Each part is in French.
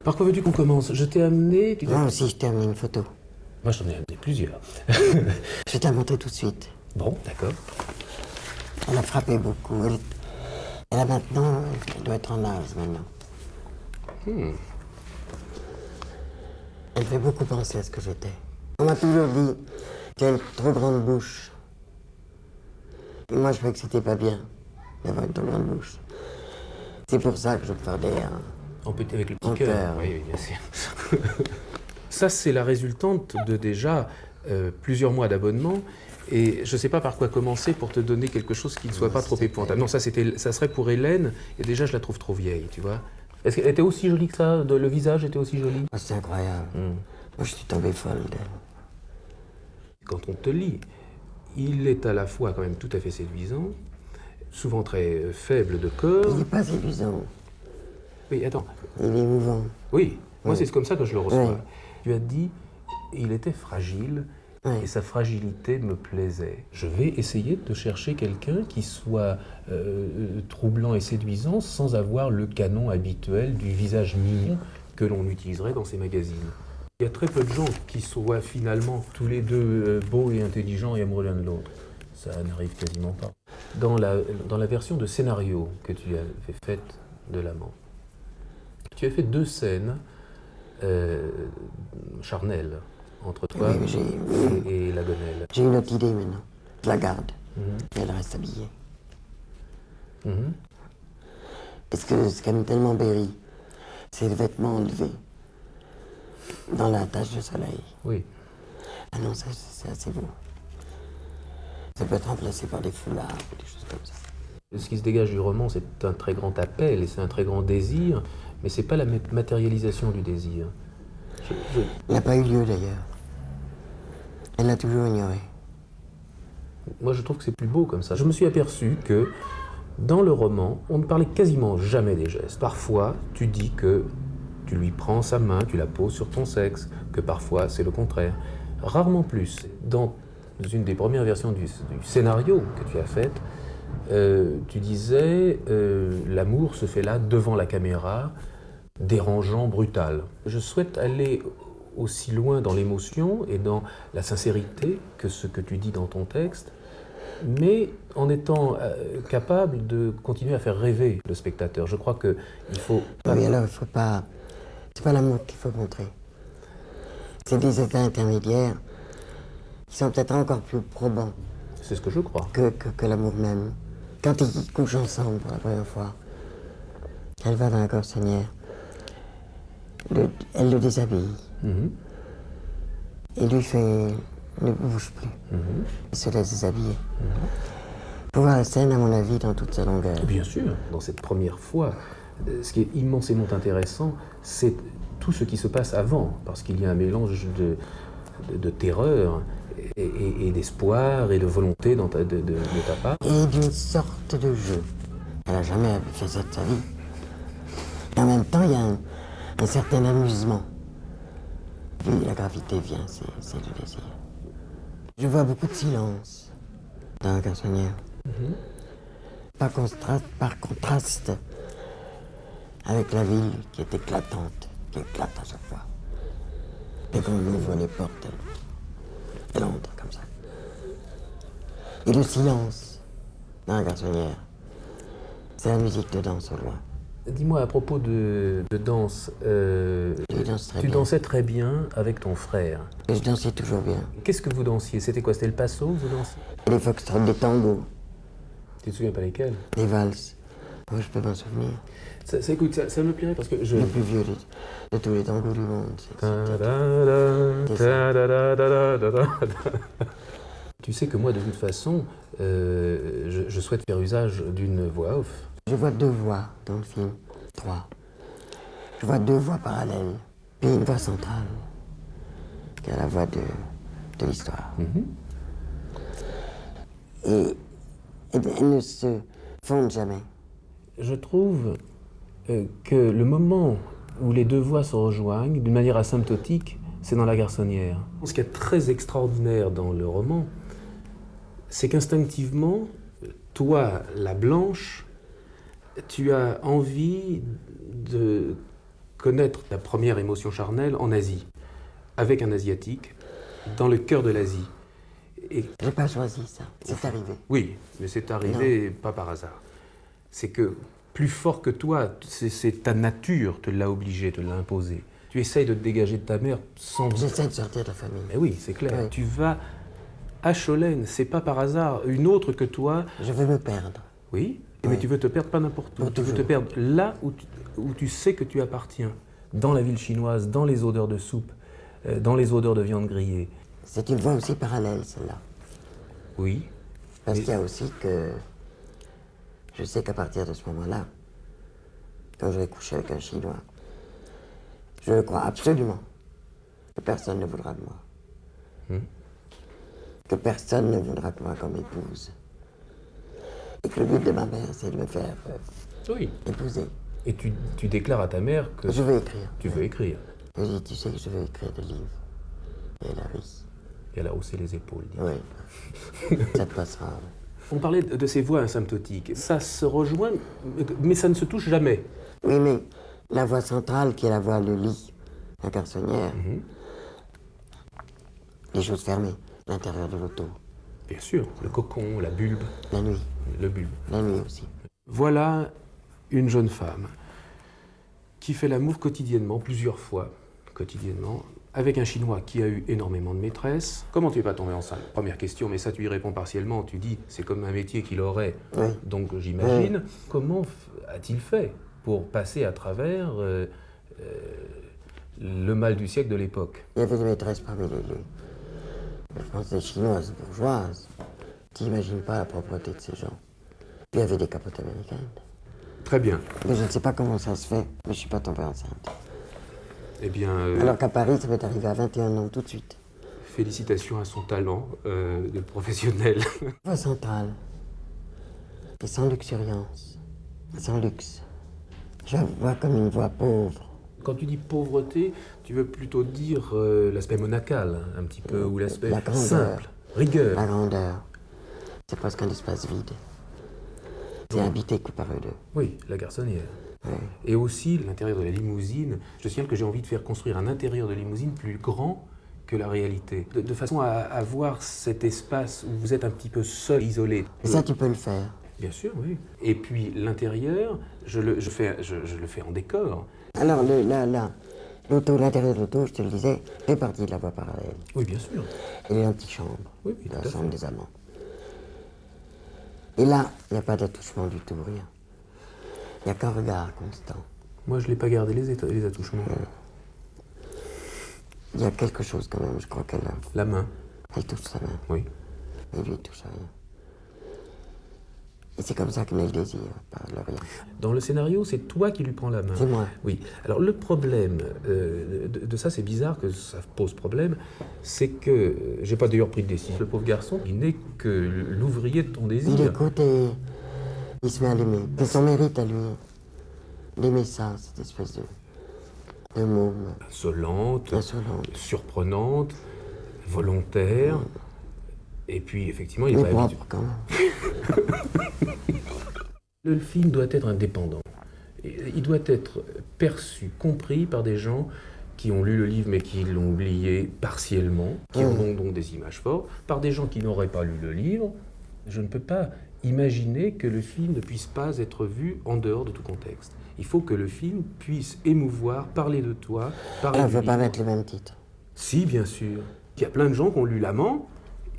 Par quoi veux-tu qu'on commence? Je t'ai amené... Moi aussi, je t'ai amené une photo. Moi, j'en ai amené plusieurs. Je vais te la montrer tout de suite. Bon, d'accord. Elle a frappé beaucoup. Elle a maintenant... Elle doit être en âge, maintenant. Elle fait beaucoup penser à ce que j'étais. On m'a toujours dit qu'elle a une trop grande bouche. Et moi, je trouvais que c'était pas bien d'avoir une trop grande bouche. C'est pour ça que je parlais Avec le en petit cœur. cœur. Oui, bien sûr. Ça, c'est la résultante de déjà plusieurs mois d'abonnement. Et je ne sais pas par quoi commencer pour te donner quelque chose qui ne soit pas trop épouvantable. Non, ça serait pour Hélène, et déjà je la trouve trop vieille, tu vois. Est-ce qu'elle était aussi jolie que ça? Le visage était aussi joli? Oh, c'est incroyable. Moi, je suis tombé folle d'elle. Quand on te lit, il est à la fois quand même tout à fait séduisant, souvent très faible de corps. Il n'est pas séduisant. Oui, attends. Il est émouvant. Oui, moi c'est comme ça que je le reçois. Oui. Tu as dit, il était fragile. Oui. Et sa fragilité me plaisait. Je vais essayer de chercher quelqu'un qui soit troublant et séduisant sans avoir le canon habituel du visage mignon que l'on utiliserait dans ces magazines. Il y a très peu de gens qui soient finalement tous les deux beaux et intelligents et amoureux l'un de l'autre. Ça n'arrive quasiment pas. Dans la version de scénario que tu avais faite de l'amant, tu as fait 2 scènes charnelles entre toi et la gonelle. J'ai une autre idée maintenant. Je la garde. Et elle reste habillée. Parce que ce qui m'aime tellement Berry, c'est les vêtements enlevés dans la tache de soleil. Oui. Ah non, ça, c'est assez beau. Ça peut être remplacé par des foulards ou des choses comme ça. Ce qui se dégage du roman, c'est un très grand appel et c'est un très grand désir, mais c'est pas la matérialisation du désir. Il n'a pas eu lieu d'ailleurs. Elle l'a toujours ignoré. Moi, je trouve que c'est plus beau comme ça. Je me suis aperçu que dans le roman, on ne parlait quasiment jamais des gestes. Parfois, tu dis que tu lui prends sa main, tu la poses sur ton sexe, que parfois c'est le contraire. Rarement plus. Dans une des premières versions du scénario que tu as fait, tu disais l'amour se fait là devant la caméra, dérangeant, brutal. Je souhaite aller aussi loin dans l'émotion et dans la sincérité que ce que tu dis dans ton texte, mais en étant capable de continuer à faire rêver le spectateur. Je crois qu'il faut... Oui, alors il faut pas... C'est pas l'amour qu'il faut montrer. C'est des états intermédiaires qui sont peut-être encore plus probants. C'est ce que je crois. Que l'amour même. Quand ils couchent ensemble pour la première fois, elle va dans la garçonnière, elle le déshabille. Et lui fait... ne bouge plus. Il se laisse déshabiller. Pour voir la scène, à mon avis, dans toute sa longueur. Bien sûr, dans cette première fois, ce qui est immensément intéressant, c'est tout ce qui se passe avant, parce qu'il y a un mélange de terreur et d'espoir et de volonté de ta part. Et d'une sorte de jeu. Elle n'a jamais fait ça de sa vie. Et en même temps, il y a un certain amusement. Puis la gravité vient, c'est le désir. Je vois beaucoup de silence dans la garçonnière. Par contraste avec la ville qui est éclatante, qui éclate à chaque fois. Et quand on ouvre les portes, elle entre comme ça. Et le silence dans la garçonnière, c'est la musique de danse au loin. Dis-moi à propos de danse, tu dansais très bien avec ton frère. Et je dansais toujours bien. Qu'est-ce que vous dansiez? C'était quoi? C'était le passo que vous dansiez? Les foxtrots, des tangos. Tu te souviens pas lesquels? Des valses. Moi, je peux m'en souvenir. Écoute, ça me plairait parce que je... Le plus vieux de tous les tangos du monde. Tu sais que moi, de toute façon, je souhaite faire usage d'une voix off. Je vois 2 voix dans le film. 3. Je vois 2 voix parallèles. Puis une voix centrale, qui est la voix de l'histoire. Et elles ne se fondent jamais. Je trouve que le moment où les 2 voix se rejoignent, d'une manière asymptotique, c'est dans la garçonnière. Ce qui est très extraordinaire dans le roman, c'est qu'instinctivement, toi, la blanche, tu as envie de connaître ta première émotion charnelle en Asie, avec un Asiatique, dans le cœur de l'Asie. Et... J'ai pas choisi ça, c'est arrivé. Oui, mais c'est arrivé pas par hasard. C'est que, plus fort que toi, c'est ta nature te l'a obligé, te l'a imposé. Tu essayes de te dégager de ta mère sans... J'essaie de sortir de la famille. Mais oui, c'est clair. Oui. Tu vas à Cholène, c'est pas par hasard. Une autre que toi... Je veux me perdre. Oui, mais tu veux te perdre pas n'importe où. Pour tu veux te toujours. perdre là où tu sais que tu appartiens. Dans la ville chinoise, dans les odeurs de soupe, dans les odeurs de viande grillée. C'est une voie aussi parallèle, celle-là. Oui. Parce qu'il y a aussi que... Je sais qu'à partir de ce moment-là, quand je vais coucher avec un Chinois, je crois absolument que personne ne voudra de moi. Que personne ne voudra de moi comme épouse. Et que le but de ma mère, c'est de me faire épouser. Et tu déclares à ta mère que Je veux écrire. tu veux écrire. Je dis, tu sais que je veux écrire des livres. Et elle a ri. Et elle a haussé les épaules. Dit. Oui. Ça te passera. On parlait de ces voix asymptotiques. Ça se rejoint, mais ça ne se touche jamais. Oui, mais la voie centrale, qui est la voie le lit, la garçonnière, les choses fermées, l'intérieur de l'auto, Bien sûr, le cocon, la bulbe, la nuit, le bulbe. la nuit aussi. Voilà une jeune femme qui fait l'amour quotidiennement, plusieurs fois quotidiennement, avec un Chinois qui a eu énormément de maîtresses. Comment tu n'es pas tombée enceinte? Première question, mais ça tu y réponds partiellement. Tu dis, c'est comme un métier qu'il aurait, Oui. donc j'imagine. Comment a-t-il fait pour passer à travers le mal du siècle de l'époque? Il y avait des maîtresses parmi je pense des chinoises bourgeoises. Tu n'imagines pas la propreté de ces gens. Puis il y avait des capotes américaines. Très bien. Mais je ne sais pas comment ça se fait, mais je ne suis pas tombée enceinte. Eh bien, Alors qu'à Paris, ça m'est arrivé à 21 ans tout de suite. félicitations à son talent de professionnel. Voie centrale. Et sans luxuriance. Sans luxe. Je la vois comme une voie pauvre. Quand tu dis pauvreté, tu veux plutôt dire l'aspect monacal, un petit peu, ou l'aspect La grandeur. simple, rigueur. La grandeur. C'est presque un espace vide. C'est habité que par eux deux. Oui, la garçonnière. Oui. Et aussi l'intérieur de la limousine. Je te signale que j'ai envie de faire construire un intérieur de limousine plus grand que la réalité. De façon à avoir cet espace où vous êtes un petit peu seul, isolé. Et ça, tu peux le faire. Bien sûr, oui. Et puis l'intérieur, je le fais en décor. Alors, l'auto, l'intérieur de l'auto, je te le disais, fait partie de la voie parallèle. Oui, bien sûr. Et l'antichambre, Oui, oui, la tout à chambre fait. des amants. Et là, il n'y a pas d'attouchement du tout, rien. Il n'y a qu'un regard constant. Moi, je n'ai pas gardé les attouchements. Il y a quelque chose quand même, je crois qu'elle La main, elle touche sa main. oui. Et lui, il touche à rien. Et c'est comme ça que naît le désir, par le rien. Dans le scénario, c'est toi qui lui prends la main. C'est moi. Oui. Alors le problème de ça, c'est bizarre que ça pose problème, c'est que j'ai pas d'ailleurs pris de décision. Le pauvre garçon, il n'est que l'ouvrier de ton désir. Il écoute et il se met à l'aimer. C'est son mérite à lui. D'aimer ça, cette espèce de môme. Insolente, Insolente. surprenante, volontaire. Et puis effectivement, il Mais est pas habitué. propre quand même. Le film doit être indépendant. Il doit être perçu, compris par des gens qui ont lu le livre mais qui l'ont oublié partiellement, qui en ont donc des images fortes, par des gens qui n'auraient pas lu le livre. Je ne peux pas imaginer que le film ne puisse pas être vu en dehors de tout contexte. Il faut que le film puisse émouvoir, parler de toi, parler On ne du veut pas livre. mettre le même titre. Si, bien sûr. Il y a plein de gens qui ont lu L'Amant,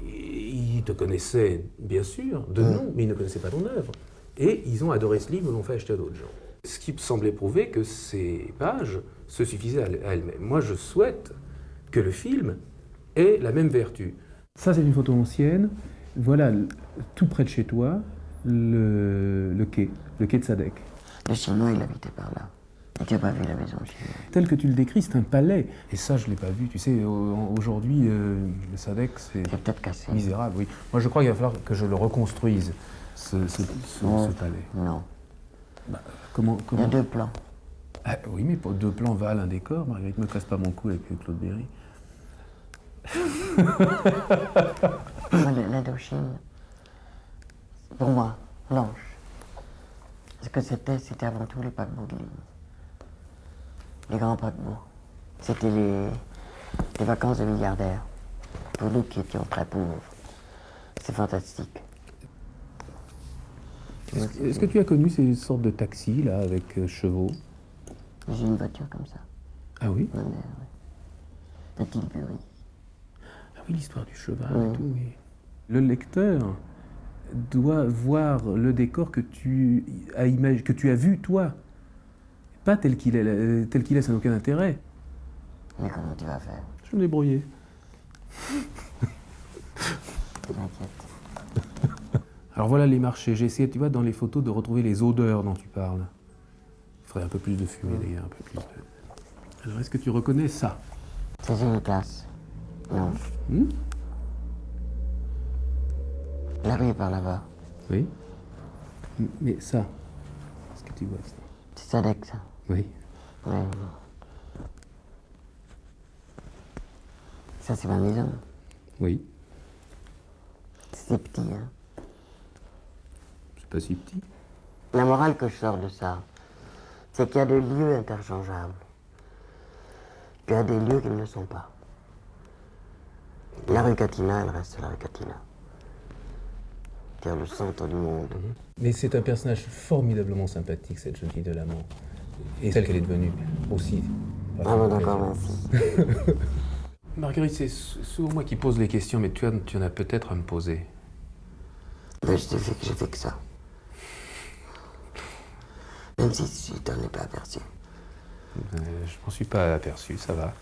ils te connaissaient, bien sûr, de nom, mais ils ne connaissaient pas ton œuvre. Et ils ont adoré ce livre et l'ont fait acheter à d'autres gens. Ce qui semblait prouver que ces pages se suffisaient à elles-mêmes. Moi, je souhaite que le film ait la même vertu. Ça, c'est une photo ancienne. Voilà, tout près de chez toi, le quai de Sadek. Le Chinois, il habitait par là. Et tu n'as pas vu la maison chinoise. Tel que tu le décris, c'est un palais. Et ça, je ne l'ai pas vu. Tu sais, aujourd'hui, le Sadek, c'est C'est peut-être cassé. misérable, oui. Moi, je crois qu'il va falloir que je le reconstruise, ce palais. Non. Bah, Il y comment... a deux plans. Ah, oui, mais pour deux plans valent un décor. Marguerite, ne me casse pas mon cou avec Claude Berry. Moi, l'Indochine, pour moi, blanche. Ce que c'était avant tout les paquebots de ligne. Les grands paquebots. C'était les vacances de milliardaires. Pour nous qui étions très pauvres. C'est fantastique. Est-ce que tu as connu ces sortes de taxis, là, avec chevaux? J'ai une voiture comme ça. Ah oui? Ma mère, oui. Un Tilbury. Ah oui, l'histoire du cheval et tout, oui. Le lecteur doit voir le décor que tu as vu, toi. Pas tel qu'il est, ça n'a aucun intérêt. Mais comment tu vas faire? Je vais me débrouiller. T'inquiète. Alors voilà les marchés. J'ai essayé, tu vois, dans les photos, de retrouver les odeurs dont tu parles. Il faudrait un peu plus de fumée, d'ailleurs, un peu plus de... Alors, est-ce que tu reconnais ça? C'est une classe. Non. La rue est par là-bas. Oui. Mais ça, est-ce que tu vois ça? C'est Sadek, ça. Oui. Ouais. Ça, c'est ma maison. Oui. C'est petit, hein. C'est pas si petit. La morale que je sors de ça, c'est qu'il y a des lieux interchangeables. Puis il y a des lieux qui ne le sont pas. La rue Catina, elle reste la rue Catina. C'est le centre du monde. Mais c'est un personnage formidablement sympathique, cette jeune fille de l'amant. Et celle qu'elle est devenue aussi. Ah bon, d'accord, merci. Marguerite, c'est souvent moi qui pose les questions, mais tu en as peut-être à me poser. Mais je te fais que j'ai fait que ça. Même si tu t'en es pas aperçu. Je m'en suis pas aperçu, ça va.